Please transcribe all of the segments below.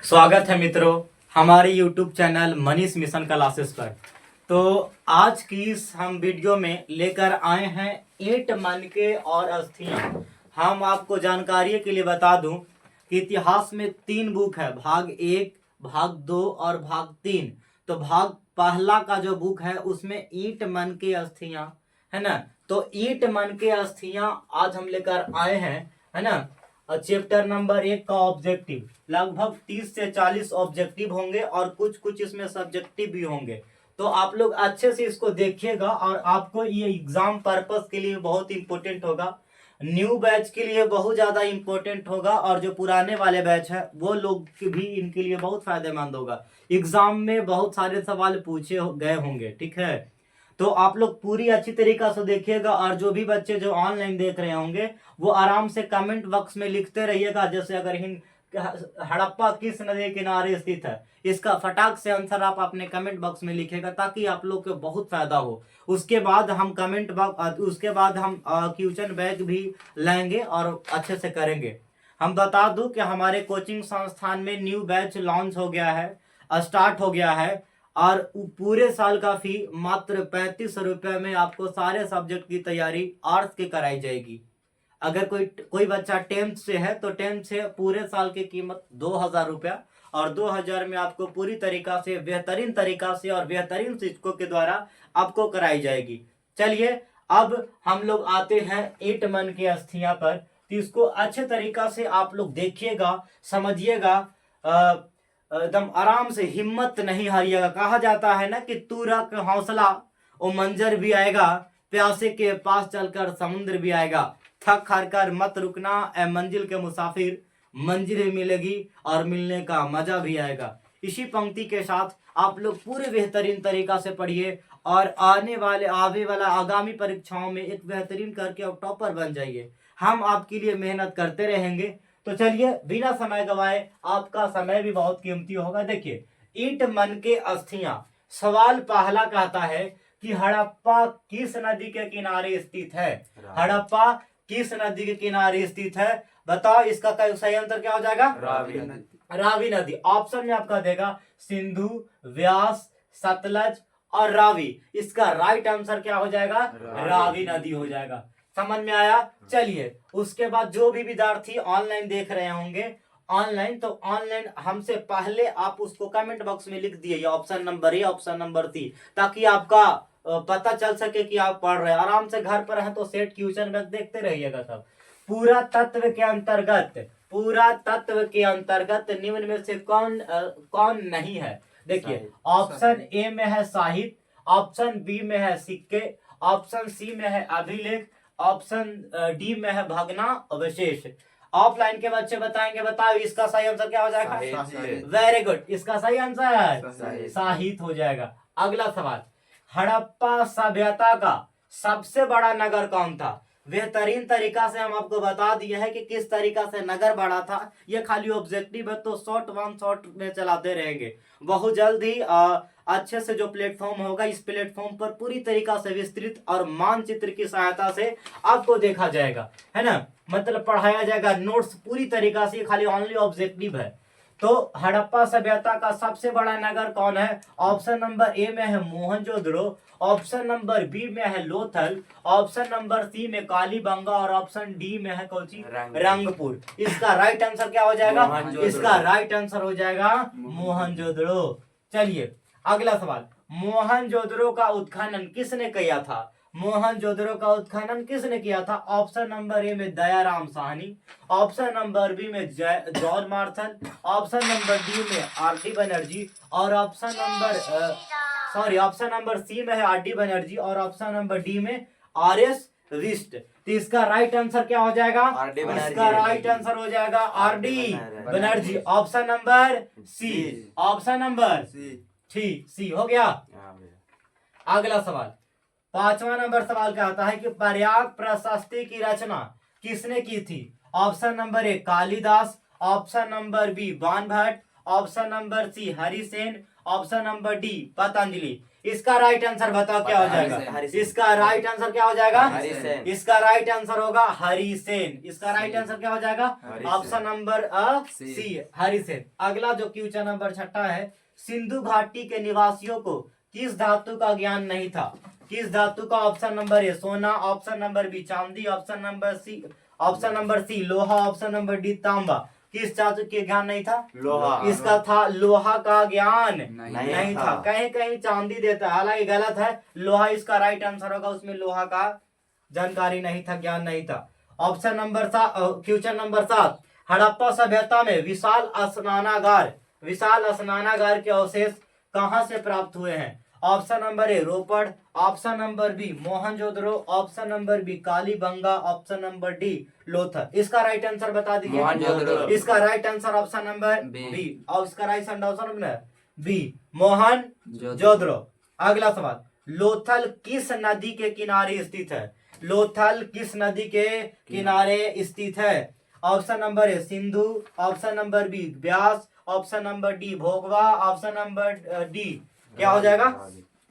स्वागत है मित्रों हमारे YouTube channel Manish mission classes पर। तो आज की इस हम वीडियो में लेकर आए हैं 8 मनके और अस्थियां। हम आपको जानकारी के लिए बता दूं कि इतिहास में 3 बुक है, भाग 1, भाग 2 और भाग 3। तो भाग पहला का जो बुक है उसमें 8 मनके अस्थियां है ना। तो 8 मनके अस्थियां आज हम लेकर आए हैं है ना। चैप्टर नंबर 1 का ऑब्जेक्टिव लगभग 30 से 40 ऑब्जेक्टिव होंगे और कुछ कुछ इसमें सब्जेक्टिव भी होंगे। तो आप लोग अच्छे से इसको देखिएगा और आपको ये एग्जाम पर्पस के लिए बहुत इंपॉर्टेंट होगा, न्यू बैच के लिए बहुत ज्यादा इंपॉर्टेंट होगा और जो पुराने वाले बैच है वो लोग भी इनके लिए बहुत फायदेमंद होगा। एग्जाम में बहुत सारे सवाल पूछे गए होंगे, ठीक है। तो आप लोग पूरी अच्छी तरीका से देखिएगा और जो भी बच्चे जो ऑनलाइन देख रहे होंगे वो आराम से कमेंट बॉक्स में लिखते रहिएगा। जैसे अगर हड़प्पा किस नदी के किनारे स्थित है, इसका फटाक से आंसर आप अपने कमेंट बॉक्स में लिखेगा ताकि आप लोग को बहुत फायदा हो। उसके बाद हम क्वेश्चन बैग भी लेंगे और अच्छे से करेंगे। हम बता दूं कि हमारे कोचिंग संस्थान में न्यू बैच लॉन्च हो गया है, स्टार्ट हो गया है और पूरे साल का फी मात्र 35 रुपए में आपको सारे सब्जेक्ट की तैयारी आर्ट्स की कराई जाएगी। अगर कोई बच्चा 10th से है तो 10th से पूरे साल की कीमत 2000 रुपया और 2000 में आपको पूरी तरीका से बेहतरीन तरीका से और बेहतरीन शिक्षकों के द्वारा आपको कराई जाएगी। चलिए अब हम लोग आते हैं 8 मन की अस्थियां पर। तो इसको अच्छे तरीका से आप लोग देखिएगा, समझिएगा, एकदम आराम से, हिम्मत नहीं हारिएगा। कहा जाता है ना कि तू रख हौसला वो मंजर भी आएगा, प्यासे के पास चलकर समुद्र भी आएगा। थक हार कर मत रुकना ए मंजिल के मुसाफिर, मंजिल भी मिलेगी और मिलने का मजा भी आएगा। इसी पंक्ति के साथ आप लोग पूरे बेहतरीन तरीका से पढ़िए और आने वाले आगामी परीक्षाओं में एक बेहतरीन करके आप टॉपर बन जाइए। हम आपके लिए मेहनत करते रहेंगे। तो चलिए बिना समय गवाए, आपका समय भी बहुत कीमती होगा। देखिए 8 मन के अस्थियां। सवाल पहला कहता है कि हड़प्पा किस नदी के किनारे स्थित है। हड़प्पा किस नदी के किनारे स्थित है, बताओ। इसका सही आंसर क्या हो जाएगा? रावी नदी। ऑप्शन में आपका देगा सिंधु, व्यास, सतलज और रावी। इसका राइट आंसर क्या हो जाएगा? रावी नदी हो जाएगा। समझ में आया? चलिए उसके बाद जो भी विद्यार्थी ऑनलाइन देख रहे होंगे ऑनलाइन, तो ऑनलाइन हमसे पहले आप उसको कमेंट बॉक्स में लिख दिए option number A, option number C, ताकि आपका पता चल सके कि आप पढ़ रहे हैं। आराम से घर पर है तो सेट क्वेश्चन बैग देखते रहिएगा सब। पूरा तत्व के अंतर्गत निम्न में से कौन नहीं है? देखिए ऑप्शन ए में है साहित्य, ऑप्शन बी में है सिक्के, ऑप्शन सी में है अभिलेख, ऑप्शन डी में है भगना अवशेष। ऑफलाइन के बच्चे बताएंगे, बताओ इसका सही आंसर क्या हो जाएगा? वेरी गुड, इसका सही आंसर है साहित्य हो जाएगा। अगला सवाल, हड़प्पा सभ्यता का सबसे बड़ा नगर कौन था? बेहतरीन तरीका से हम आपको बता दिए है कि किस तरीका से नगर बड़ा था। ये खाली ऑब्जेक्टिव है तो शॉर्ट में चलाते रहेंगे। बहुत जल्द ही अच्छे से जो प्लेटफॉर्म होगा इस प्लेटफॉर्म पर पूरी तरीका से विस्तृत और मानचित्र की सहायता से आपको देखा जाएगा, है ना। मतलब पढ़ाया जाएगा, नोट्स पूरी तरीका से, खाली ओनली ऑब्जेक्टिव है। तो हड़प्पा सभ्यता का सबसे बड़ा नगर कौन है? ऑप्शन नंबर ए में है मोहनजोदड़ो, ऑप्शन नंबर बी में है लोथल, ऑप्शन नंबर सी में कालीबंगा और ऑप्शन डी में है कोची रंगपुर। इसका राइट आंसर क्या हो जाएगा? इसका राइट आंसर हो जाएगा मोहनजोदड़ो। चलिए अगला सवाल, मोहनजोदड़ो का उत्खनन किसने किया था? मोहनजोदड़ो का उत्खनन किसने किया था? ऑप्शन नंबर ए में Dayaram Sahni, option number B में George Marshall, option number D में आर.डी. बनर्जी और ऑप्शन नंबर सी में है आर.डी. बनर्जी और ऑप्शन नंबर डी में आर.एस. विस्ट। तो इसका राइट आंसर क्या हो जाएगा? इसका राइट आंसर हो जाएगा R D. Banerjee. Option number C, option number C हो गया। अगला सवाल, 5वां नंबर सवाल का आता है कि प्रयाग प्रशस्ति की रचना किसने की थी? Option number A Kalidasa, option number B Banabhatta, option number C Harisena, option number D Patanjali. इसका राइट आंसर बताओ क्या हो जाएगा? हरिसेन। इसका राइट आंसर क्या हो जाएगा? हरिसेन। इसका राइट आंसर होगा हरिसेन। इसका राइट आंसर क्या हो जाएगा? Harisena. Option number C, Harisena. अगला जो क्वेश्चन नंबर 6 है, सिंधु घाटी के निवासियों को किस धातु का ज्ञान नहीं था? किस धातु का? ऑप्शन नंबर ए सोना, ऑप्शन नंबर बी चांदी, ऑप्शन नंबर सी लोहा, ऑप्शन नंबर डी तांबा। किस धातु के ज्ञान नहीं था? लोहा। इसका था लोहा का ज्ञान नहीं नहीं था। था। कहीं कहीं चांदी देता है, हालांकि गलत है। लोहा इसका राइट आंसर होगा, उसमें लोहा का जानकारी नहीं था, ज्ञान नहीं था। Option number 7, question number 7, Harappa सभ्यता में विशाल स्नानागार के अवशेष कहां से प्राप्त हुए हैं? Option number A Ropar, option number B Mohenjodaro, option number B Kalibanga, option number D Lothal. इसका राइट आंसर बता दीजिए। मोहनजोदड़ो। इसका right answer option number B. B, और इसका राइट आंसर बी मोहनजोदड़ो। अगला सवाल, लोथल किस नदी के किनारे स्थित है? लोथल किस नदी के किनारे स्थित है? Option number A Sindhu, option number B Beas, option number D Bhogava, option number D क्या हो जाएगा?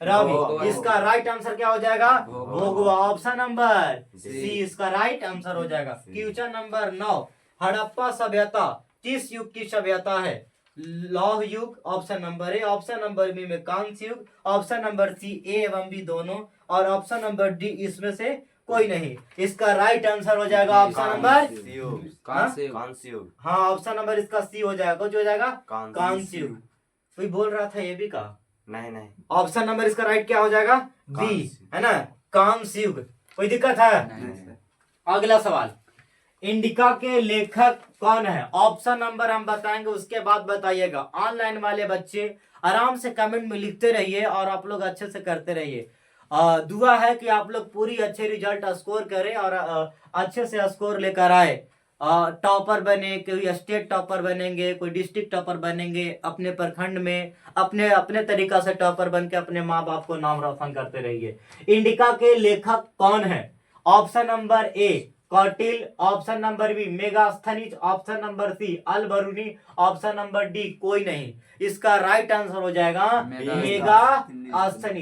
रावी। इसका राइट आंसर क्या हो जाएगा? भोगवा। ऑप्शन नंबर सी इसका राइट आंसर हो जाएगा। क्वेश्चन नंबर 9, हड़प्पा सभ्यता किस युग की सभ्यता है? लौह युग, option number A, option number B में कांस्य युग, ऑप्शन नंबर सी ए एवं बी दोनों, और ऑप्शन नंबर डी इसमें से कोई नहीं। इसका राइट आंसर हो जाएगा ऑप्शन नंबर कांस्य युग। हाँ, ऑप्शन नंबर इसका सी हो जाएगा। कुछ हो जाएगा? कांस्य युग। कोई बोल रहा था ये भी का? नहीं। ऑप्शन नंबर इसका राइट क्या हो जाएगा? बी, है ना, कांस्य युग। कोई दिक्कत है? अगला सवाल, इंडिका के लेखक कौन है? ऑप्शन नंबर हम बताएंगे, उसके बाद बताइएगा। ऑनलाइन वाले बच्चे आराम से कमेंट में लिखते रहिए और आप लोग अच्छे से करते रहिए। दुआ है कि आप लोग पूरी अच्छे रिजल्ट स्कोर करें और अच्छे से स्कोर लेकर आए। टॉपर बने, कोई स्टेट टॉपर बनेंगे, कोई डिस्ट्रिक्ट टॉपर बनेंगे, अपने प्रखंड में अपने अपने तरीका से टॉपर बन के अपने माँ बाप को नाम रोशन करते रहिए। इंडिका के लेखक कौन है? Option number A Kautilya, option number B Megasthenes, option number C Alberuni, option number D कोई नहीं। इसका राइट आंसर हो जाएगा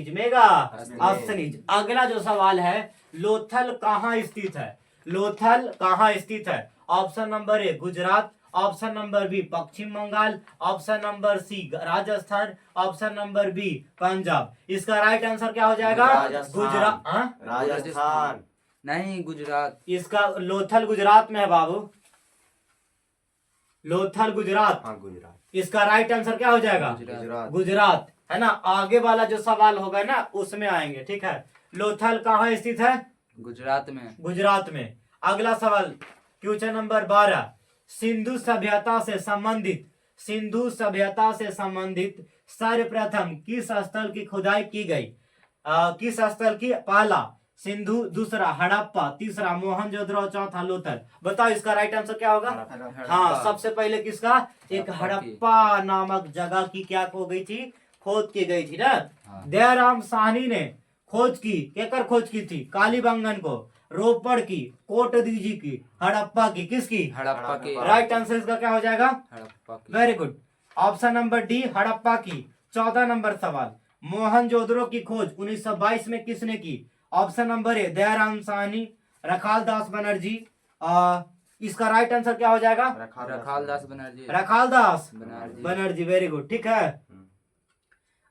मेगास्थनीज। अगला जो सवाल है, लोथल कहाँ स्थित है? लोथल कहाँ स्थित है? Option number A Gujarat, option number B Paschim Bangal, option number C Rajasthan, option number B Punjab. इसका राइट आंसर क्या हो जाएगा? गुजरात। राजस्थान नहीं, गुजरात। इसका लोथल गुजरात में है बाबू, लोथल गुजरात। हाँ, गुजरात। इसका राइट आंसर क्या हो जाएगा? गुजरात, है ना। आगे वाला जो सवाल होगा ना उसमें आएंगे, ठीक है। लोथल कहाँ स्थित है? गुजरात में। गुजरात में। अगला सवाल, क्वेश्चन नंबर 12, सिंधु सभ्यता से संबंधित सर्वप्रथम किस स्थल की खुदाई की गई? किस स्थल की? पहला सिंधु, दूसरा हड़प्पा, तीसरा मोहनजोदड़ो, चौथा लोथल। बताओ इसका राइट आंसर क्या होगा? हाँ, सबसे पहले किसका? एक हड़प्पा नामक जगह की क्या हो गई थी? खोज की गई थी ना। दयाराम साहनी ने खोज की, केकर खोज की थी? कालीबंगन को, रोपड़ की, कोटदीजी की, हड़प्पा की। किसकी? हड़प्पा की। राइट आंसर इसका क्या हो जाएगा? हड़प्पा की। Very good, option number D Harappa की। 14 नंबर सवाल, मोहनजोदड़ो की खोज 1922 में किसने की? ऑप्शन नंबर ए दयाराम साहनी, रखालदास बनर्जी। इसका राइट आंसर क्या हो जाएगा? रखालदास बनर्जी। वेरी गुड, ठीक है।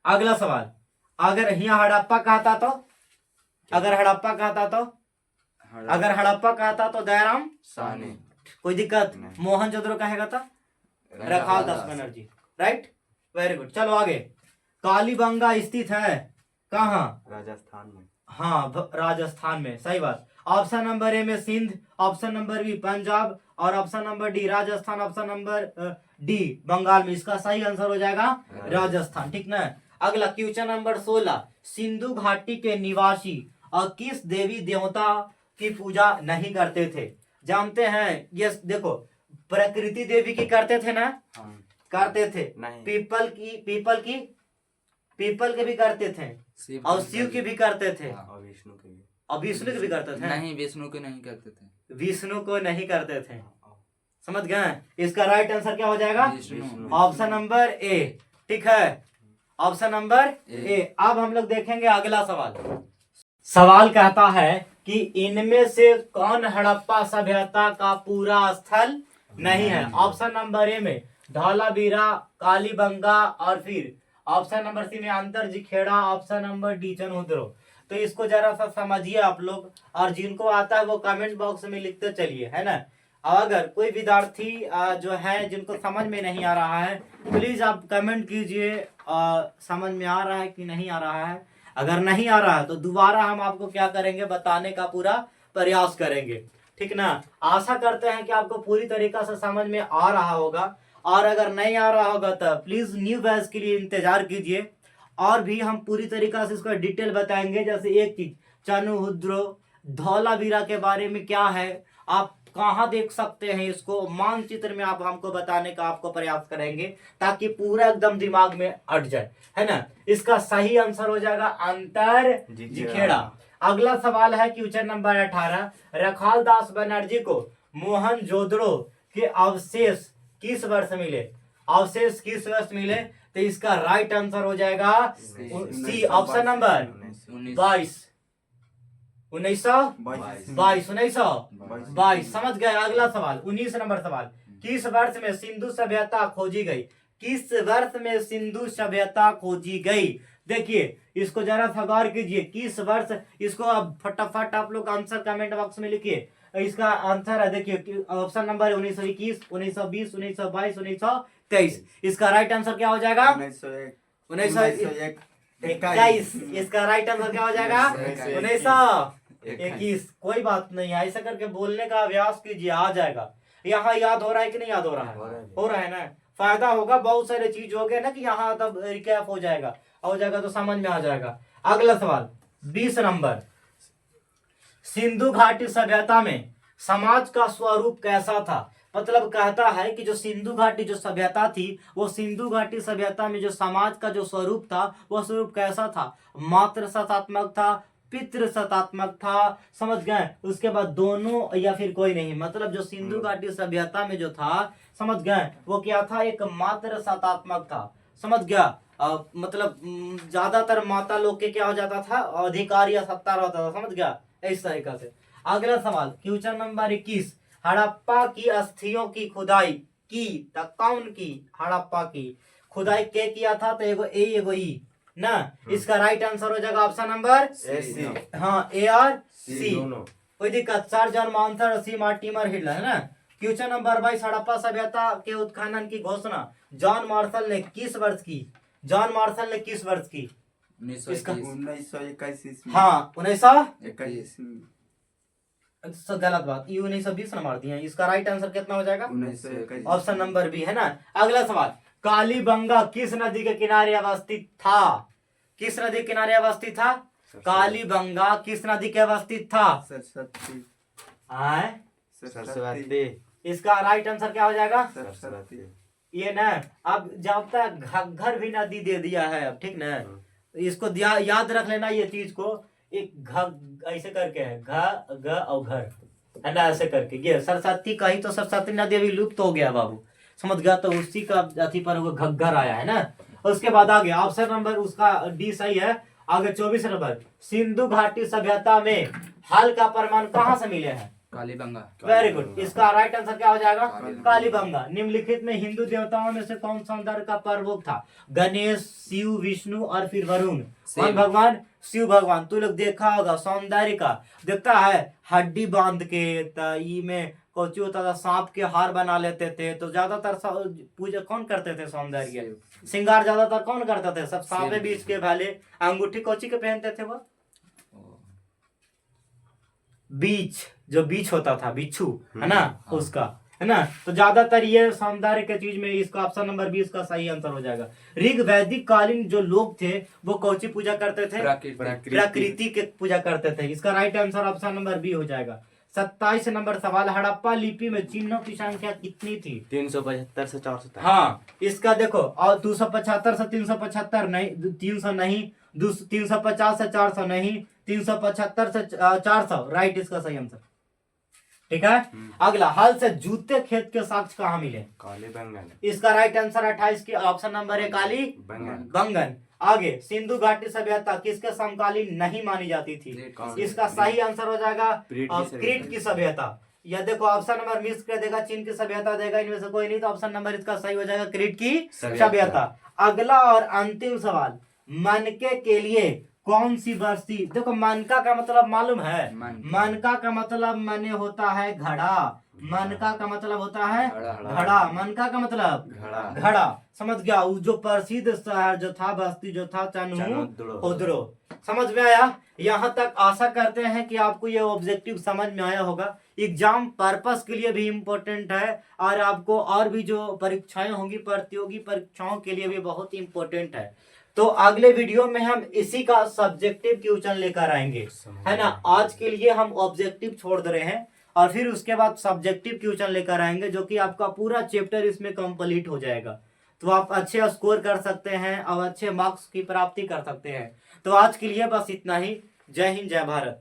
अगला सवाल, अगर यहाँ हड़प्पा कहता तो? अगर हड़प्पा कहता तो दयाराम साहनी। कोई दिक्कत? मोहनजोदड़ो कहेगा तो Rakhaldas Banerjee. Right, very good. चलो आगे, कालीबंगा स्थित है कहाँ? राजस्थान में। हाँ, राजस्थान में, सही बात। ऑप्शन नंबर ए में Sindh, option number B Punjab, और option number D Rajasthan, option number D Bengal में। इसका सही आंसर हो जाएगा राजस्थान, ठीक ना। अगला क्वेश्चन नंबर 16, सिंधु घाटी के निवासी और किस देवी देवता की पूजा नहीं करते थे? जानते हैं? यस, देखो, प्रकृति देवी की करते थे ना? करते थे। पीपल के भी करते थे, और शिव की भी करते थे, और विष्णु के भी। और विष्णु के भी करते थे। नहीं, विष्णु के नहीं करते थे। विष्णु को नहीं करते थे, समझ गए? इसका राइट आंसर क्या हो जाएगा? विष्णु। ऑप्शन नंबर ए, ठीक है। Option number A. ए। अब हम लोग देखेंगे अगला सवाल। सवाल कहता है कि इनमें से कौन हड़प्पा सभ्यता का पूरा स्थल नहीं है। ऑप्शन नंबर ए में धौलावीरा, कालीबंगा और फिर ऑप्शन नंबर सी में अंतरजिखेड़ा, ऑप्शन नंबर डी चनहुद्रो। तो इसको जरा सा समझिए आप लोग, और जिनको आता है वो कमेंट बॉक्स में लिखते चलिए, है ना। अगर कोई विद्यार्थी जो है जिनको समझ में नहीं आ रहा है, प्लीज आप कमेंट कीजिए समझ में आ रहा है कि नहीं आ रहा है। अगर नहीं आ रहा है तो दोबारा हम आपको क्या करेंगे, बताने का पूरा प्रयास करेंगे, ठीक ना। आशा करते हैं कि आपको पूरी तरीका से समझ में आ रहा होगा, और अगर नहीं आ रहा होगा तो प्लीज न्यू बैच के लिए इंतजार कीजिए, और भी हम पूरी तरीका से इसका डिटेल बताएंगे। जैसे एक चीज चनहुद्रो, धौलावीरा के बारे में क्या है, आप कहाँ देख सकते हैं इसको, मानचित्र में आप हमको बताने का आपको प्रयास करेंगे, ताकि पूरा एकदम दिमाग में अट जाए, है ना। इसका सही आंसर हो जाएगा अंतरजिखेड़ा। अगला सवाल है क्वेश्चन नंबर 18। रखाल दास बनर्जी को मोहनजोदड़ो के अवशेष किस वर्ष मिले। अवशेष किस वर्ष मिले, तो इसका राइट आंसर हो जाएगा सी, ऑप्शन नंबर 22। 1922 समझ गए। अगला सवाल 19 नंबर सवाल। किस वर्ष में सिंधु सभ्यता खोजी गई। किस वर्ष में सिंधु सभ्यता खोजी गई। देखिए इसको जरा सा गौर कीजिए, किस वर्ष। इसको अब फटाफट आप लोग आंसर कमेंट बॉक्स में लिखिए। इसका आंसर है, देखिए ऑप्शन नंबर 1921, 1920, 1922, 1923। इसका राइट आंसर क्या हो जाएगा 1921। इसका राइट आंसर क्या हो जाएगा 1921। कोई बात नहीं है, ऐसा करके बोलने का अभ्यास कीजिए, आ जाएगा। यहाँ याद हो रहा है कि नहीं याद हो रहा है, हो रहा है ना। फायदा होगा, बहुत सारे चीज हो गए ना कि यहाँ तब रिकैप हो जाएगा तो समझ में आ जाएगा। अगला सवाल 20 नंबर। सिंधु घाटी सभ्यता में समाज का स्वरूप कैसा था। मतलब कहता है कि जो सिंधु घाटी जो सभ्यता थी, वो सिंधु घाटी सभ्यता में जो समाज का जो स्वरूप था, वो स्वरूप कैसा था। मातृ सत्तात्मक था, पितृ सत्तात्मक था, समझ गए। उसके बाद दोनों या फिर कोई नहीं, मतलब जो सिंधु घाटी सभ्यता में जो था, समझ गए, वो क्या था, एक मातृ सत्तात्मक था, समझ गया। मतलब ज्यादातर माता लोग के क्या हो जाता था, अधिकार या सत्ता रहता था, समझ गया, इस तरीका से। अगला सवाल क्वेश्चन नंबर 21। हड़प्पा की अस्थियों की खुदाई की तो कौन की। हड़प्पा की खुदाई के किया था, तो एगो ए एगो ई ना। इसका राइट आंसर हो जाएगा ऑप्शन नंबर हाँ ए और सी। कोई दिक्कत। सर जॉन माउंथर, सी मार्टिमर हिटलर, है ना। Question number 22। हड़प्पा सभ्यता के उत्खनन की घोषणा जॉन मार्शल ने किस वर्ष की। जॉन मार्शल ने किस वर्ष की। 1921। हाँ 1921। 1921। गलत बात, ये 1920 न मार दिए। इसका राइट आंसर कितना हो जाएगा 1921। ऑप्शन नंबर बी, है ना। अगला सवाल। कालीबंगा किस नदी के किनारे अवस्थित था। किस नदी के किनारे अवस्थित था। कालीबंगा किस नदी के अवस्थित था। सरस्वती। इसका राइट आंसर क्या हो जाएगा सरस्वती। ये ना। अब जब तक घग्गर भी नदी दे दिया है, अब ठीक ना। इसको याद रख लेना ये चीज को। एक घ ऐसे करके है, घ ग और घर, है ना, ऐसे करके। ये सरस्वती कही तो सरस्वती नदी अभी लुप्त हो गया बाबू, समझ गया। तो उसी का अथी पर वो घग्गर आया है ना। उसके बाद आगे ऑप्शन नंबर उसका डी सही है। आगे 24 नंबर। सिंधु घाटी सभ्यता में हल का प्रमाण कहाँ से मिले हैं। कालीबंगा। Very good. इसका राइट आंसर क्या हो जाएगा कालीबंगा। निम्नलिखित में हिंदू देवताओं में से कौन सौंदर्य का प्रभुक था। गणेश, शिव, विष्णु और फिर वरुण। कौन भगवान। शिव भगवान। तू लोग देखा होगा सौंदर्य का, देखता है हड्डी बांध के ई में कोची होता था, सांप के हार बना लेते थे। तो ज्यादातर पूजा कौन करते थे, सौंदर्य श्रृंगार ज्यादातर कौन करते थे, सब सांपे बीच के भाले। अंगूठी कोची के पहनते थे वो, बीच जो बीच होता था, बिच्छू, है ना, उसका, है ना। तो ज्यादातर ये सौंदर्य के चीज में इसका ऑप्शन नंबर 20 का सही आंसर हो जाएगा। ऋग वैदिक कालीन जो लोग थे वो कौची पूजा करते थे, प्रकृति के पूजा करते थे। इसका right answer option number B हो जाएगा। 27 नंबर सवाल। हड़प्पा लिपि में चिन्हों की संख्या कितनी थी। 375 से 400 तक। हाँ इसका देखो, और 275 से 375 नहीं, 300 नहीं, 350 से 400 नहीं, 375 से 400 राइट। इसका सही आंसर ठीक है। अगला, हल से जूते खेत के साक्ष्य कहाँ मिले? काले बैंगन इसका राइट आंसर 28 की ऑप्शन नंबर है काली बैंगन। बंगन। आगे, सिंधु घाटी सभ्यता किसके समकालीन नहीं मानी जाती थी? इसका सही आंसर हो जाएगा क्रीट की सभ्यता। या देखो ऑप्शन नंबर मिस कर देगा, चीन की सभ्यता देगा, इनमें से कोई नहीं, तो ऑप्शन नंबर इसका सही हो जाएगा क्रीट की सभ्यता। अगला और अंतिम सवाल, मनके के लिए कौन सी बस्ती? देखो मनका का मतलब मालूम है? मनका का मतलब माने होता है घड़ा। मनका का मतलब होता है घड़ा। मनका का मतलब घड़ा। समझ गया? उस जो प्रसिद्ध शहर जो था, बस्ती जो था चनुद्रो। समझ में आया? यहाँ तक आशा करते हैं कि आपको ये ऑब्जेक्टिव समझ में आया होगा। एग्जाम पर्पस के लिए भी इम्पोर्टेंट है और आपको और भी जो परीक्षाएं होंगी, प्रतियोगी परीक्षाओं के लिए भी बहुत इम्पोर्टेंट है। तो अगले वीडियो में हम इसी का सब्जेक्टिव क्वेश्चन लेकर आएंगे, है ना। आज के लिए हम ऑब्जेक्टिव छोड़ दे रहे हैं और फिर उसके बाद सब्जेक्टिव क्वेश्चन लेकर आएंगे, जो कि आपका पूरा चैप्टर इसमें कंप्लीट हो जाएगा। तो आप अच्छे स्कोर कर सकते हैं और अच्छे मार्क्स की प्राप्ति कर सकते हैं। तो आज के लिए बस इतना ही। जय हिंद, जय भारत।